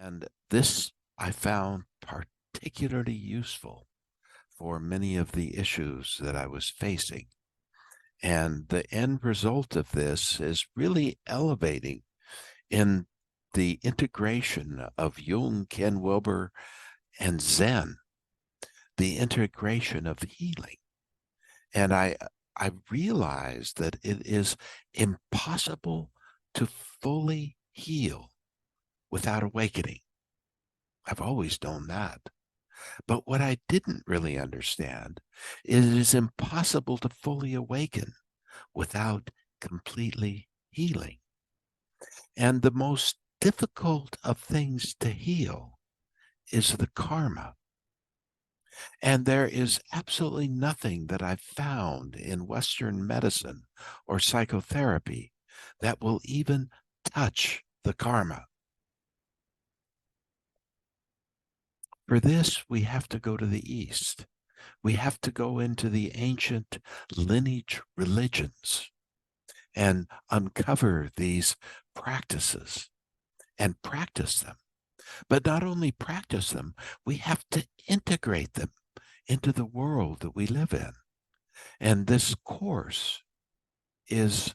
And this I found particularly useful for many of the issues that I was facing. And the end result of this is really elevating in the integration of Jung, Ken Wilber, and Zen, the integration of healing. And I realized that it is impossible to fully heal without awakening. I've always known that. But what I didn't really understand is it is impossible to fully awaken without completely healing. And the most difficult of things to heal is the karma. And there is absolutely nothing that I've found in Western medicine or psychotherapy that will even touch the karma. For this, we have to go to the East. We have to go into the ancient lineage religions and uncover these practices and practice them. But not only practice them, we have to integrate them into the world that we live in. And this course is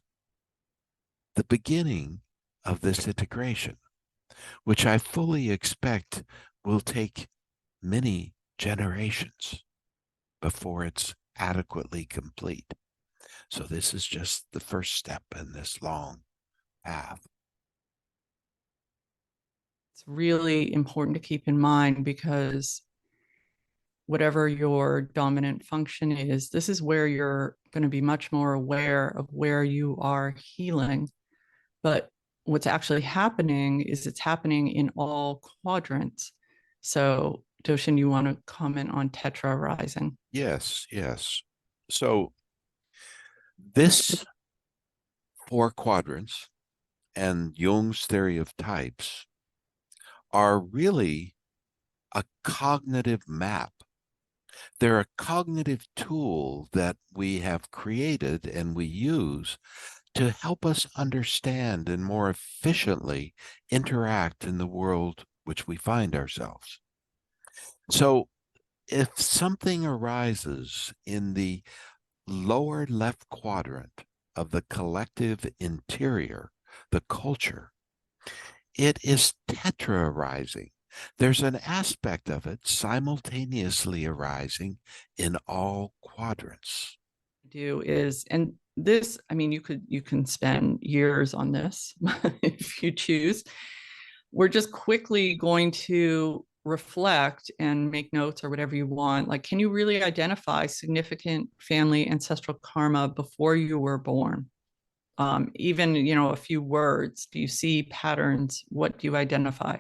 the beginning of this integration, which I fully expect will take many generations before it's adequately complete. So this is just the first step in this long path. It's really important to keep in mind because whatever your dominant function is, this is where you're going to be much more aware of where you are healing. But what's actually happening is it's happening in all quadrants. So, Doshin, you want to comment on tetra rising? Yes, yes. So this four quadrants and Jung's theory of types are really a cognitive map. They're a cognitive tool that we have created and we use to help us understand and more efficiently interact in the world which we find ourselves. So if something arises in the lower left quadrant of the collective interior, the culture, it is tetra arising. There's an aspect of it simultaneously arising in all quadrants. Do is, and this, I mean, you can spend years on this if you choose. We're just quickly going to reflect and make notes or whatever you want. Like, can you really identify significant family ancestral karma before you were born? Even, a few words. Do you see patterns? What do you identify?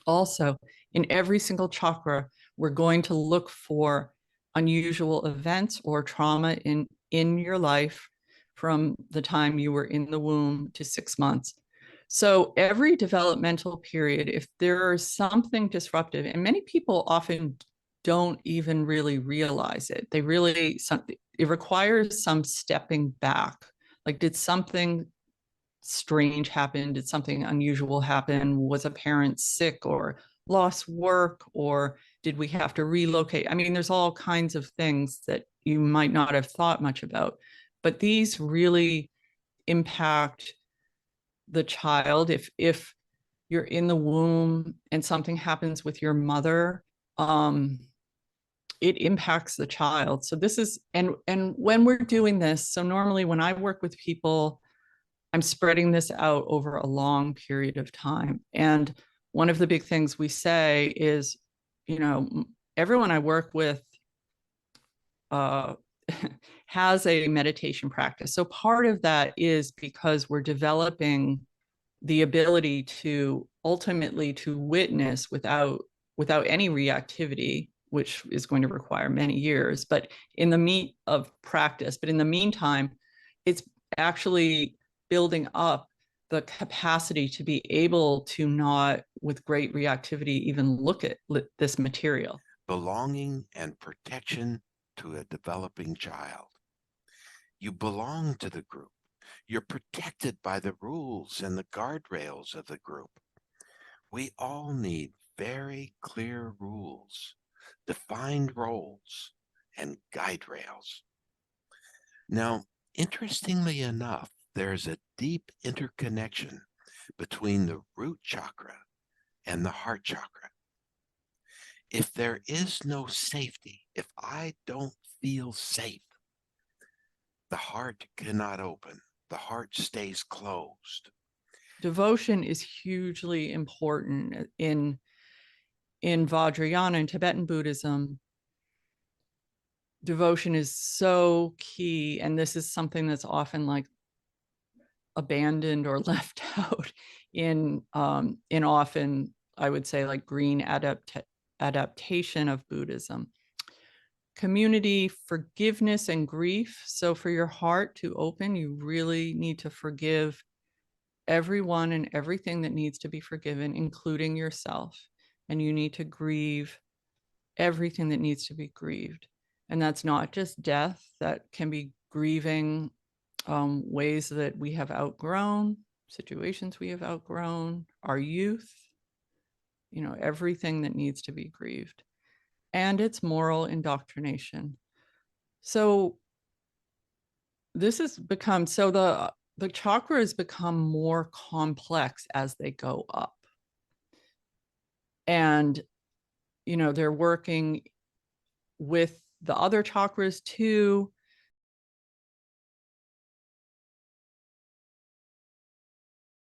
Also, in every single chakra, we're going to look for unusual events or trauma in your life from the time you were in the womb to 6 months. So every developmental period, if there is something disruptive, and many people often don't even really realize it, it requires some stepping back. Like, did something strange happen? Did something unusual happen? Was a parent sick or lost work? Or did we have to relocate? I mean, there's all kinds of things that you might not have thought much about, but these really impact the child. If you're in the womb and something happens with your mother, it impacts the child. So this is, and when we're doing this, so normally when I work with people, I'm spreading this out over a long period of time. And one of the big things we say is, you know, everyone I work with uh, has a meditation practice. So part of that is because we're developing the ability to ultimately to witness without any reactivity, which is going to require many years, but in the meat of practice. But in the meantime, it's actually building up the capacity to be able to not with great reactivity even look at this material. Belonging and protection to a developing child. You belong to the group. You're protected by the rules and the guardrails of the group. We all need very clear rules, defined roles, and guide rails. Now, interestingly enough, there's a deep interconnection between the root chakra and the heart chakra. If there is no safety, if I don't feel safe, the heart cannot open. The heart stays closed. Devotion is hugely important in Vajrayana and Tibetan Buddhism. Devotion is so key, and this is something that's often like abandoned or left out in often, I would say, like green adaptation of Buddhism. Community, forgiveness, and grief. So for your heart to open, you really need to forgive everyone and everything that needs to be forgiven, including yourself. And you need to grieve everything that needs to be grieved. And that's not just death, that can be grieving ways that we have outgrown, situations we have outgrown, our youth, everything that needs to be grieved. And it's moral indoctrination. So this has become, so the chakras become more complex as they go up. And, they're working with the other chakras too.